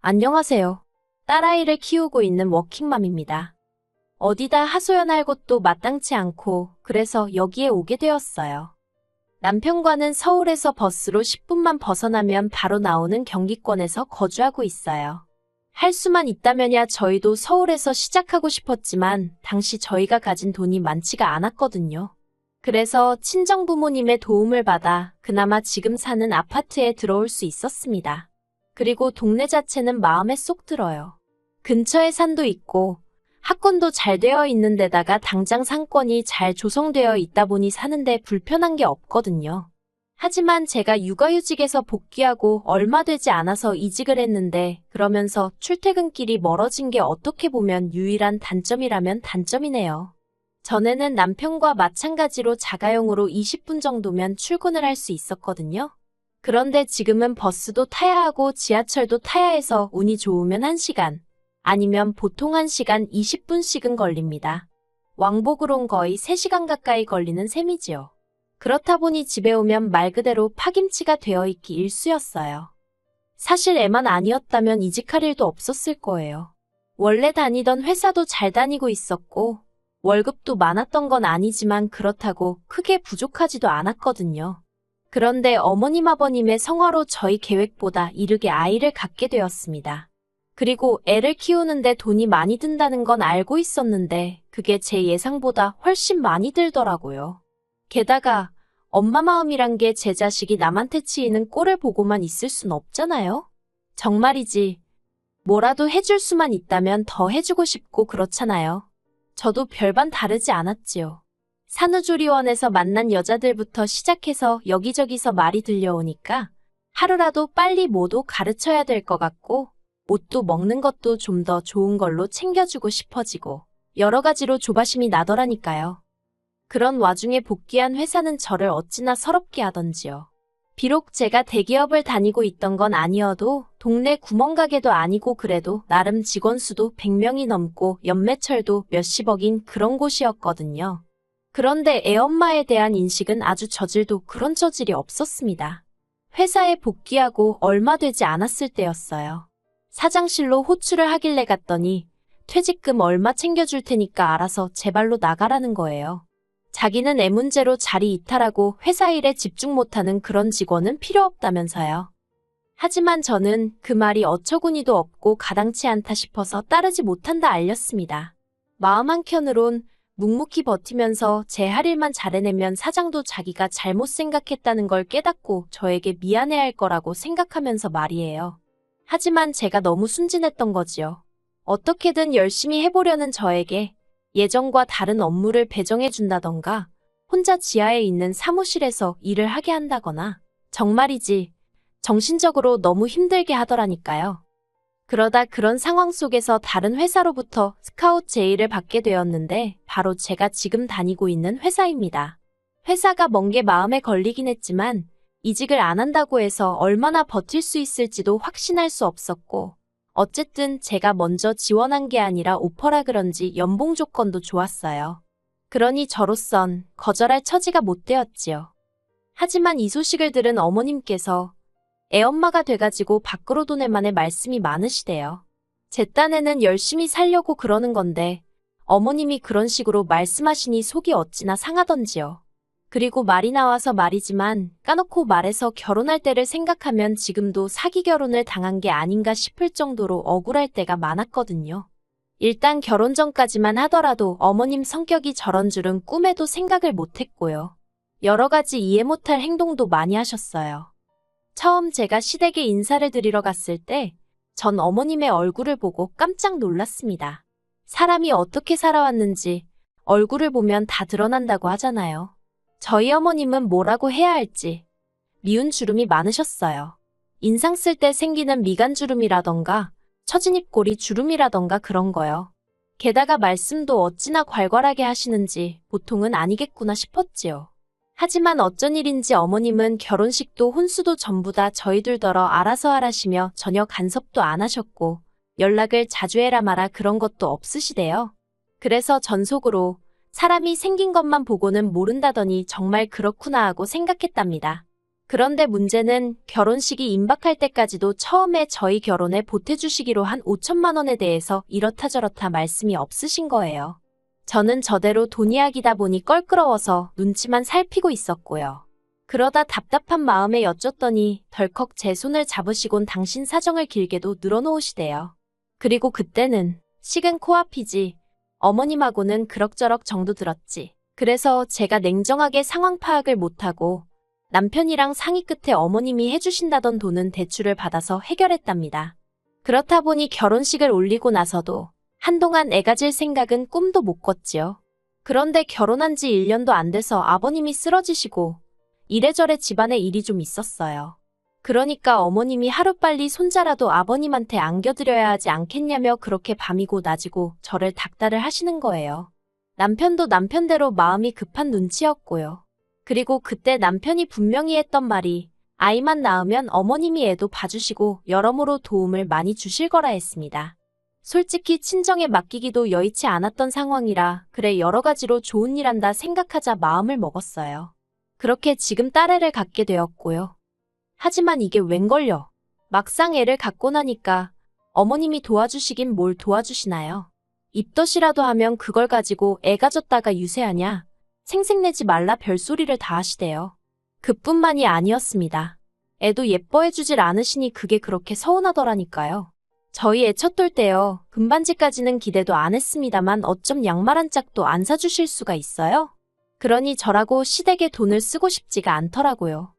안녕하세요. 딸아이를 키우고 있는 워킹맘입니다. 어디다 하소연할 곳도 마땅치 않고 그래서 여기에 오게 되었어요. 남편과는 서울에서 버스로 10분만 벗어나면 바로 나오는 경기권에서 거주하고 있어요. 할 수만 있다면야 저희도 서울에서 시작하고 싶었지만 당시 저희가 가진 돈이 많지가 않았거든요. 그래서 친정부모님의 도움을 받아 그나마 지금 사는 아파트에 들어올 수 있었습니다. 그리고 동네 자체는 마음에 쏙 들어요. 근처에 산도 있고 학군도 잘 되어 있는 데다가 당장 상권이 잘 조성되어 있다 보니 사는데 불편한 게 없거든요. 하지만 제가 육아휴직에서 복귀하고 얼마 되지 않아서 이직을 했는데 그러면서 출퇴근길이 멀어진 게 어떻게 보면 유일한 단점이라면 단점이네요. 전에는 남편과 마찬가지로 자가용으로 20분 정도면 출근을 할 수 있었거든요. 그런데 지금은 버스도 타야 하고 지하철도 타야 해서 운이 좋으면 1시간, 아니면 보통 1시간 20분씩은 걸립니다. 왕복으론 거의 3시간 가까이 걸리는 셈이지요. 그렇다 보니 집에 오면 말 그대로 파김치가 되어 있기 일쑤였어요. 사실 애만 아니었다면 이직할 일도 없었을 거예요. 원래 다니던 회사도 잘 다니고 있었고 월급도 많았던 건 아니지만 그렇다고 크게 부족하지도 않았거든요. 그런데 어머님 아버님의 성화로 저희 계획보다 이르게 아이를 갖게 되었습니다. 그리고 애를 키우는데 돈이 많이 든다는 건 알고 있었는데 그게 제 예상보다 훨씬 많이 들더라고요. 게다가 엄마 마음이란 게 제 자식이 남한테 치이는 꼴을 보고만 있을 순 없잖아요. 정말이지. 뭐라도 해줄 수만 있다면 더 해주고 싶고 그렇잖아요. 저도 별반 다르지 않았지요. 산후조리원에서 만난 여자들부터 시작해서 여기저기서 말이 들려오니까 하루라도 빨리 뭐도 가르쳐야 될 것 같고 옷도 먹는 것도 좀 더 좋은 걸로 챙겨주고 싶어지고 여러 가지로 조바심이 나더라니까요. 그런 와중에 복귀한 회사는 저를 어찌나 서럽게 하던지요. 비록 제가 대기업을 다니고 있던 건 아니어도 동네 구멍가게도 아니고 그래도 나름 직원 수도 100명이 넘고 연매철도 몇십억인 그런 곳이었거든요. 그런데 애엄마에 대한 인식은 아주 저질도 그런 저질이 없었습니다. 회사에 복귀하고 얼마 되지 않았을 때였어요. 사장실로 호출을 하길래 갔더니 퇴직금 얼마 챙겨줄 테니까 알아서 제 발로 나가라는 거예요. 자기는 애 문제로 자리 이탈하고 회사 일에 집중 못하는 그런 직원은 필요 없다면서요. 하지만 저는 그 말이 어처구니도 없고 가당치 않다 싶어서 따르지 못한다 알렸습니다. 마음 한켠으론 묵묵히 버티면서 제 할 일만 잘해내면 사장도 자기가 잘못 생각했다는 걸 깨닫고 저에게 미안해할 거라고 생각하면서 말이에요. 하지만 제가 너무 순진했던 거지요. 어떻게든 열심히 해보려는 저에게 예전과 다른 업무를 배정해준다던가 혼자 지하에 있는 사무실에서 일을 하게 한다거나 정말이지 정신적으로 너무 힘들게 하더라니까요. 그러다 그런 상황 속에서 다른 회사로부터 스카웃 제의를 받게 되었는데 바로 제가 지금 다니고 있는 회사입니다. 회사가 먼 게 마음에 걸리긴 했지만 이직을 안 한다고 해서 얼마나 버틸 수 있을지도 확신할 수 없었고 어쨌든 제가 먼저 지원한 게 아니라 오퍼라 그런지 연봉 조건도 좋았어요. 그러니 저로선 거절할 처지가 못 되었지요. 하지만 이 소식을 들은 어머님께서 애엄마가 돼가지고 밖으로 도내만의 말씀이 많으시대요. 제 딴에는 열심히 살려고 그러는 건데 어머님이 그런 식으로 말씀하시니 속이 어찌나 상하던지요. 그리고 말이 나와서 말이지만 까놓고 말해서 결혼할 때를 생각하면 지금도 사기 결혼을 당한 게 아닌가 싶을 정도로 억울할 때가 많았거든요. 일단 결혼 전까지만 하더라도 어머님 성격이 저런 줄은 꿈에도 생각을 못했고요. 여러 가지 이해 못할 행동도 많이 하셨어요. 처음 제가 시댁에 인사를 드리러 갔을 때 전 어머님의 얼굴을 보고 깜짝 놀랐습니다. 사람이 어떻게 살아왔는지 얼굴을 보면 다 드러난다고 하잖아요. 저희 어머님은 뭐라고 해야 할지 미운 주름이 많으셨어요. 인상 쓸 때 생기는 미간주름이라던가 처진입꼬리 주름이라던가 그런 거요. 게다가 말씀도 어찌나 괄괄하게 하시는지 보통은 아니겠구나 싶었지요. 하지만 어쩐 일인지 어머님은 결혼식도 혼수도 전부 다 저희들더러 알아서 하라시며 전혀 간섭도 안 하셨고 연락을 자주 해라 마라 그런 것도 없으시대요. 그래서 전 속으로 사람이 생긴 것만 보고는 모른다더니 정말 그렇구나 하고 생각했답니다. 그런데 문제는 결혼식이 임박할 때까지도 처음에 저희 결혼에 보태주시기로 한 5천만 원에 대해서 이렇다 저렇다 말씀이 없으신 거예요. 저는 저대로 돈 이야기다 보니 껄끄러워서 눈치만 살피고 있었고요. 그러다 답답한 마음에 여쭸더니 덜컥 제 손을 잡으시곤 당신 사정을 길게도 늘어놓으시대요. 그리고 그때는 식은 코앞이지 어머님하고는 그럭저럭 정도 들었지. 그래서 제가 냉정하게 상황 파악을 못하고 남편이랑 상의 끝에 어머님이 해주신다던 돈은 대출을 받아서 해결했답니다. 그렇다 보니 결혼식을 올리고 나서도 한동안 애 가질 생각은 꿈도 못 꿨지요. 그런데 결혼한 지 1년도 안 돼서 아버님이 쓰러지시고 이래저래 집안에 일이 좀 있었어요. 그러니까 어머님이 하루빨리 손자라도 아버님한테 안겨드려야 하지 않겠냐며 그렇게 밤이고 낮이고 저를 닥달을 하시는 거예요. 남편도 남편대로 마음이 급한 눈치였고요. 그리고 그때 남편이 분명히 했던 말이 아이만 낳으면 어머님이 애도 봐주시고 여러모로 도움을 많이 주실 거라 했습니다. 솔직히 친정에 맡기기도 여의치 않았던 상황이라 그래 여러 가지로 좋은 일 한다 생각하자 마음을 먹었어요. 그렇게 지금 딸애를 갖게 되었고요. 하지만 이게 웬걸요. 막상 애를 갖고 나니까 어머님이 도와주시긴 뭘 도와주시나요. 입덧이라도 하면 그걸 가지고 애 가졌다가 유세하냐. 생색내지 말라 별소리를 다 하시대요. 그뿐만이 아니었습니다. 애도 예뻐해주질 않으시니 그게 그렇게 서운하더라니까요. 저희 애 첫돌 때요. 금반지까지는 기대도 안 했습니다만 어쩜 양말 한 짝도 안 사주실 수가 있어요? 그러니 저라고 시댁에 돈을 쓰고 싶지가 않더라고요.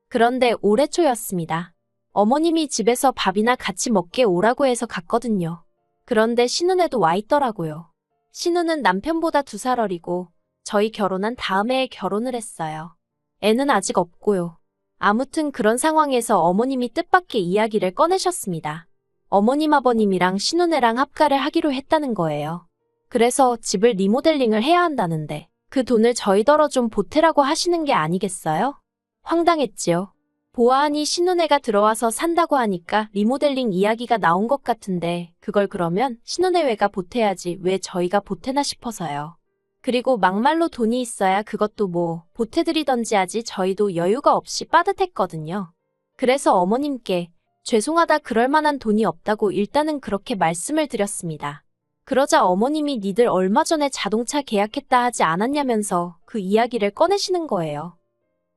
그런데 올해 초였습니다. 어머님이 집에서 밥이나 같이 먹게 오라고 해서 갔거든요. 그런데 신혼에도 와 있더라고요. 신혼은 남편보다 2살 어리고 저희 결혼한 다음 해에 결혼을 했어요. 애는 아직 없고요. 아무튼 그런 상황에서 어머님이 뜻밖의 이야기를 꺼내셨습니다. 어머님 아버님이랑 신혼애랑 합가를 하기로 했다는 거예요. 그래서 집을 리모델링을 해야 한다는데 그 돈을 저희더러 좀 보태라고 하시는 게 아니겠어요? 황당했지요. 보아하니 신혼애가 들어와서 산다고 하니까 리모델링 이야기가 나온 것 같은데 그걸 그러면 신혼애회가 보태야지 왜 저희가 보태나 싶어서요. 그리고 막말로 돈이 있어야 그것도 뭐 보태드리던지 하지 저희도 여유가 없이 빠듯했거든요. 그래서 어머님께 죄송하다 그럴 만한 돈이 없다고 일단은 그렇게 말씀을 드렸습니다. 그러자 어머님이 니들 얼마 전에 자동차 계약했다 하지 않았냐면서 그 이야기를 꺼내시는 거예요.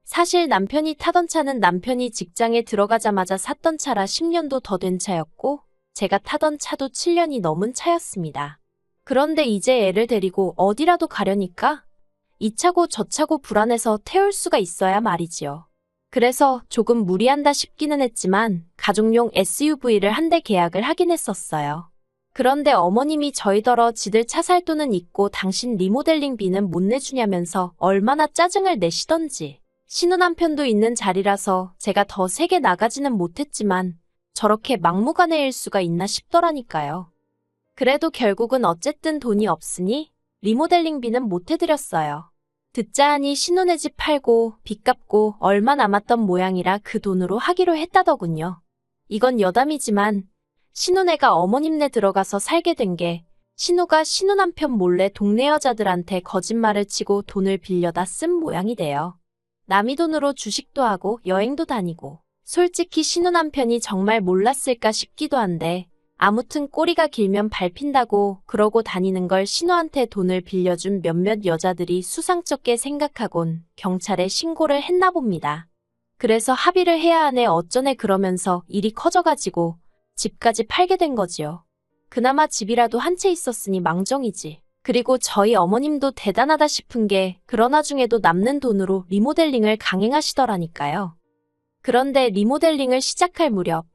사실 남편이 타던 차는 남편이 직장에 들어가자마자 샀던 차라 10년도 더 된 차였고 제가 타던 차도 7년이 넘은 차였습니다. 그런데 이제 애를 데리고 어디라도 가려니까 이 차고 저 차고 불안해서 태울 수가 있어야 말이지요. 그래서 조금 무리한다 싶기는 했지만 가족용 SUV를 한 대 계약을 하긴 했었어요. 그런데 어머님이 저희더러 지들 차 살 돈은 있고 당신 리모델링비는 못 내주냐면서 얼마나 짜증을 내시던지. 신혼남편도 있는 자리라서 제가 더 세게 나가지는 못했지만 저렇게 막무가내일 수가 있나 싶더라니까요. 그래도 결국은 어쨌든 돈이 없으니 리모델링비는 못 해드렸어요. 듣자 하니 신혼의 집 팔고 빚 갚고 얼마 남았던 모양이라 그 돈으로 하기로 했다더군요. 이건 여담이지만 신혼애가 어머님네 들어가서 살게 된 게 신우가 신혼남편 몰래 동네 여자들한테 거짓말을 치고 돈을 빌려다 쓴 모양이 돼요. 남이 돈으로 주식도 하고 여행도 다니고 솔직히 신혼남편이 정말 몰랐을까 싶기도 한데 아무튼 꼬리가 길면 밟힌다고 그러고 다니는 걸 신우한테 돈을 빌려준 몇몇 여자들이 수상쩍게 생각하곤 경찰에 신고를 했나 봅니다. 그래서 합의를 해야 하네 어쩌네 그러면서 일이 커져가지고 집까지 팔게 된 거지요. 그나마 집이라도 한 채 있었으니 망정이지. 그리고 저희 어머님도 대단하다 싶은 게 그런 와중에도 남는 돈으로 리모델링을 강행하시더라니까요. 그런데 리모델링을 시작할 무렵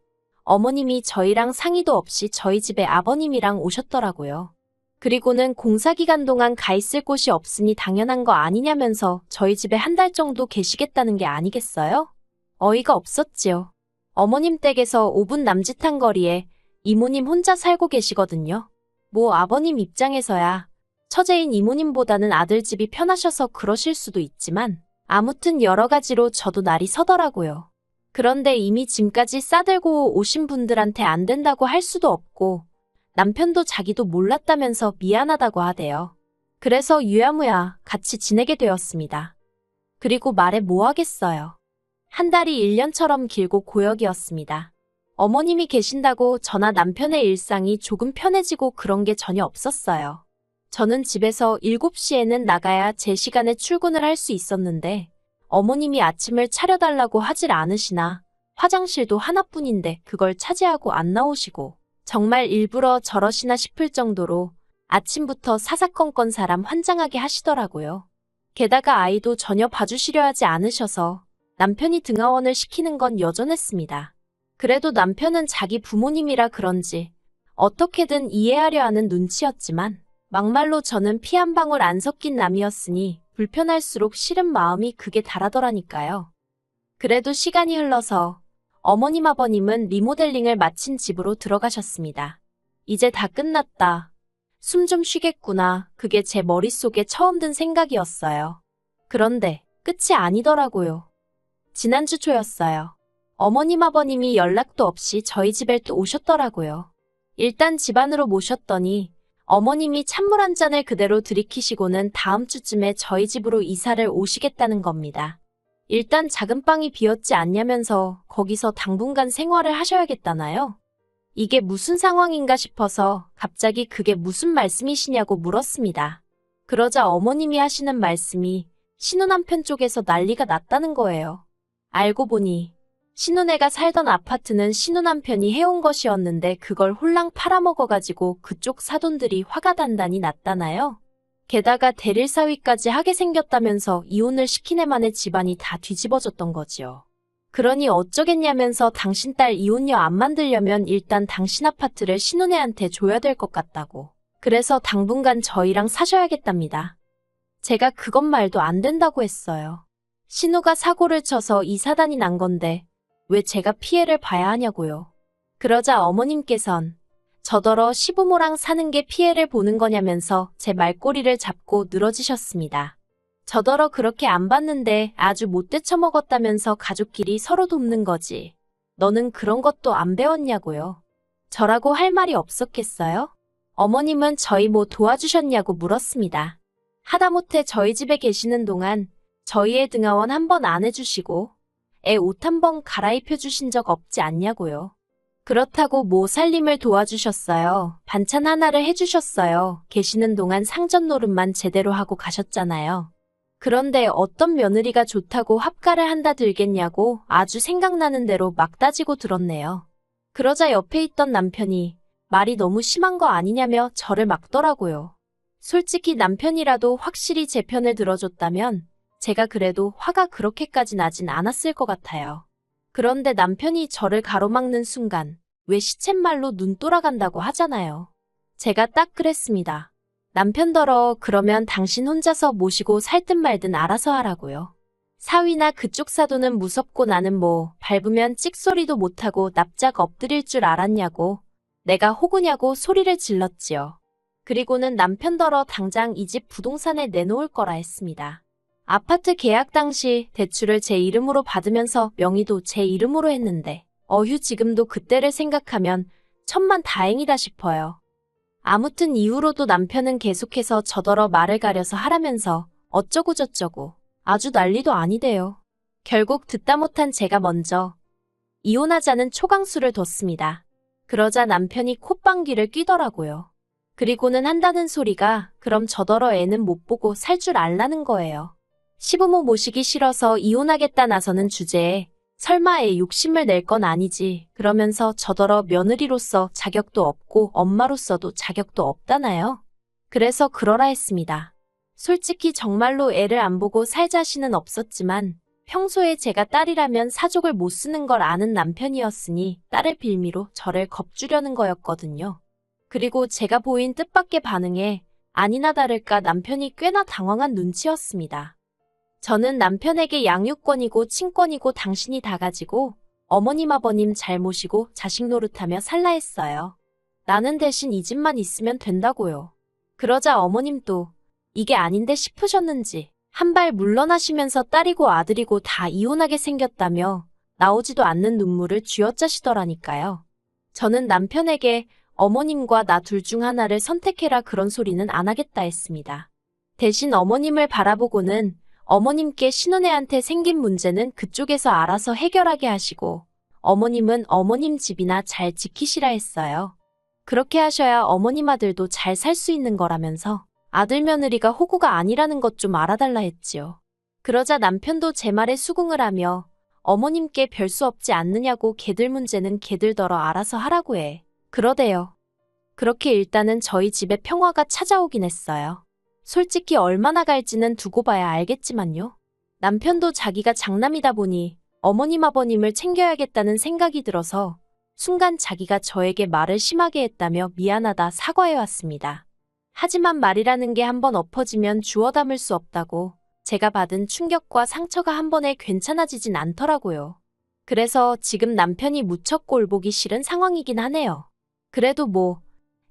어머님이 저희랑 상의도 없이 저희 집에 아버님이랑 오셨더라고요. 그리고는 공사기간 동안 가 있을 곳이 없으니 당연한 거 아니냐면서 저희 집에 한 달 정도 계시겠다는 게 아니겠어요? 어이가 없었지요. 어머님 댁에서 5분 남짓한 거리에 이모님 혼자 살고 계시거든요. 뭐 아버님 입장에서야 처제인 이모님보다는 아들 집이 편하셔서 그러실 수도 있지만 아무튼 여러 가지로 저도 날이 서더라고요. 그런데 이미 짐까지 싸들고 오신 분들한테 안 된다고 할 수도 없고 남편도 자기도 몰랐다면서 미안하다고 하대요. 그래서 유야무야 같이 지내게 되었습니다. 그리고 말해 뭐 하겠어요. 한 달이 1년처럼 길고 고역이었습니다. 어머님이 계신다고 저나 남편의 일상이 조금 편해지고 그런 게 전혀 없었어요. 저는 집에서 7시에는 나가야 제 시간에 출근을 할 수 있었는데 어머님이 아침을 차려달라고 하질 않으시나 화장실도 하나뿐인데 그걸 차지하고 안 나오시고 정말 일부러 저러시나 싶을 정도로 아침부터 사사건건 사람 환장하게 하시더라고요. 게다가 아이도 전혀 봐주시려 하지 않으셔서 남편이 등하원을 시키는 건 여전했습니다. 그래도 남편은 자기 부모님이라 그런지 어떻게든 이해하려 하는 눈치였지만 막말로 저는 피 한 방울 안 섞인 남이었으니 불편할수록 싫은 마음이 극에 달하더라니까요. 그래도 시간이 흘러서 어머님 아버님은 리모델링을 마친 집으로 들어가셨습니다. 이제 다 끝났다. 숨 좀 쉬겠구나. 그게 제 머릿속에 처음 든 생각이었어요. 그런데 끝이 아니더라고요. 지난주 초였어요. 어머님 아버님이 연락도 없이 저희 집에 또 오셨더라고요. 일단 집 안으로 모셨더니 어머님이 찬물 한 잔을 그대로 들이키시고는 다음 주쯤에 저희 집으로 이사를 오시겠다는 겁니다. 일단 작은 방이 비었지 않냐면서 거기서 당분간 생활을 하셔야겠다나요? 이게 무슨 상황인가 싶어서 갑자기 그게 무슨 말씀이시냐고 물었습니다. 그러자 어머님이 하시는 말씀이 신혼남편 쪽에서 난리가 났다는 거예요. 알고 보니 신혼애가 살던 아파트는 신혼남편이 해온 것이었는데 그걸 홀랑 팔아먹어가지고 그쪽 사돈들이 화가 단단히 났다나요? 게다가 대릴사위까지 하게 생겼다면서 이혼을 시킨 애만의 집안이 다 뒤집어졌던 거지요. 그러니 어쩌겠냐면서 당신 딸 이혼녀 안 만들려면 일단 당신 아파트를 신혼애한테 줘야 될 것 같다고. 그래서 당분간 저희랑 사셔야겠답니다. 제가 그것 말도 안 된다고 했어요. 신우가 사고를 쳐서 이 사단이 난 건데 왜 제가 피해를 봐야 하냐고요. 그러자 어머님께선 저더러 시부모랑 사는 게 피해를 보는 거냐면서 제 말꼬리를 잡고 늘어지셨습니다. 저더러 그렇게 안 봤는데 아주 못돼 처먹었다면서 가족끼리 서로 돕는 거지. 너는 그런 것도 안 배웠냐고요. 저라고 할 말이 없었겠어요? 어머님은 저희 뭐 도와주셨냐고 물었습니다. 하다못해 저희 집에 계시는 동안 저희의 등하원 한 번 안 해주시고 애 옷 한 번 갈아입혀 주신 적 없지 않냐고요. 그렇다고 뭐 살림을 도와주셨어요. 반찬 하나를 해주셨어요. 계시는 동안 상전 노릇만 제대로 하고 가셨잖아요. 그런데 어떤 며느리가 좋다고 합가를 한다 들겠냐고 아주 생각나는 대로 막 따지고 들었네요. 그러자 옆에 있던 남편이 말이 너무 심한 거 아니냐며 저를 막더라고요. 솔직히 남편이라도 확실히 제 편을 들어줬다면 제가 그래도 화가 그렇게까지 나진 않았을 것 같아요. 그런데 남편이 저를 가로막는 순간 왜 시쳇말로 눈 돌아간다고 하잖아요. 제가 딱 그랬습니다. 남편더러 그러면 당신 혼자서 모시고 살든 말든 알아서 하라고요. 사위나 그쪽 사돈은 무섭고 나는 뭐 밟으면 찍소리도 못하고 납작 엎드릴 줄 알았냐고 내가 호구냐고 소리를 질렀지요. 그리고는 남편더러 당장 이 집 부동산에 내놓을 거라 했습니다. 아파트 계약 당시 대출을 제 이름으로 받으면서 명의도 제 이름으로 했는데 어휴 지금도 그때를 생각하면 천만다행이다 싶어요. 아무튼 이후로도 남편은 계속해서 저더러 말을 가려서 하라면서 어쩌고저쩌고 아주 난리도 아니대요. 결국 듣다 못한 제가 먼저 이혼하자는 초강수를 뒀습니다. 그러자 남편이 콧방귀를 뀌더라고요. 그리고는 한다는 소리가 그럼 저더러 애는 못 보고 살 줄 알라는 거예요. 시부모 모시기 싫어서 이혼하겠다 나서는 주제에 설마 애 욕심을 낼 건 아니지 그러면서 저더러 며느리로서 자격도 없고 엄마로서도 자격도 없다나요? 그래서 그러라 했습니다. 솔직히 정말로 애를 안 보고 살 자신은 없었지만 평소에 제가 딸이라면 사족을 못 쓰는 걸 아는 남편이었으니 딸을 빌미로 저를 겁주려는 거였거든요. 그리고 제가 보인 뜻밖의 반응에 아니나 다를까 남편이 꽤나 당황한 눈치였습니다. 저는 남편에게 양육권이고 친권이고 당신이 다 가지고 어머님 아버님 잘 모시고 자식 노릇하며 살라 했어요. 나는 대신 이 집만 있으면 된다고요. 그러자 어머님도 이게 아닌데 싶으셨는지 한 발 물러나시면서 딸이고 아들이고 다 이혼하게 생겼다며 나오지도 않는 눈물을 쥐어짜시더라니까요. 저는 남편에게 어머님과 나 둘 중 하나를 선택해라 그런 소리는 안 하겠다 했습니다. 대신 어머님을 바라보고는 어머님께 신혼애한테 생긴 문제는 그쪽에서 알아서 해결하게 하시고 어머님은 어머님 집이나 잘 지키시라 했어요. 그렇게 하셔야 어머님 아들도 잘 살 수 있는 거라면서 아들 며느리가 호구가 아니라는 것 좀 알아달라 했지요. 그러자 남편도 제 말에 수긍을 하며 어머님께 별 수 없지 않느냐고 걔들 문제는 걔들더러 알아서 하라고 해. 그러대요. 그렇게 일단은 저희 집에 평화가 찾아오긴 했어요. 솔직히 얼마나 갈지는 두고 봐야 알겠지만요. 남편도 자기가 장남이다 보니 어머님 아버님을 챙겨야겠다는 생각이 들어서 순간 자기가 저에게 말을 심하게 했다며 미안하다 사과해왔습니다. 하지만 말이라는 게 한번 엎어지면 주워 담을 수 없다고 제가 받은 충격과 상처가 한 번에 괜찮아지진 않더라고요. 그래서 지금 남편이 무척 꼴보기 싫은 상황이긴 하네요. 그래도 뭐,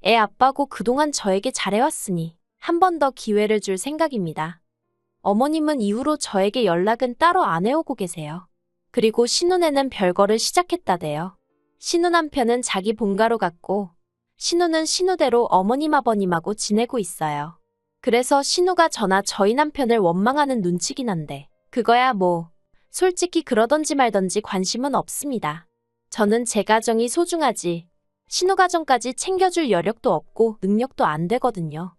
애 아빠고 그동안 저에게 잘해왔으니 한 번 더 기회를 줄 생각입니다. 어머님은 이후로 저에게 연락은 따로 안 해오고 계세요. 그리고 신혼에는 별거를 시작했다대요. 신우 남편은 자기 본가로 갔고 신우는 신우대로 어머님 아버님하고 지내고 있어요. 그래서 신우가 저나 저희 남편을 원망하는 눈치긴 한데 그거야 뭐 솔직히 그러던지 말던지 관심은 없습니다. 저는 제 가정이 소중하지 신우 가정까지 챙겨줄 여력도 없고 능력도 안 되거든요.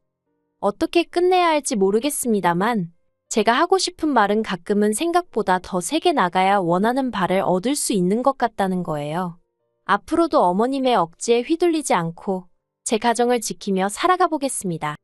어떻게 끝내야 할지 모르겠습니다만 제가 하고 싶은 말은 가끔은 생각보다 더 세게 나가야 원하는 바를 얻을 수 있는 것 같다는 거예요. 앞으로도 어머님의 억지에 휘둘리지 않고 제 가정을 지키며 살아가 보겠습니다.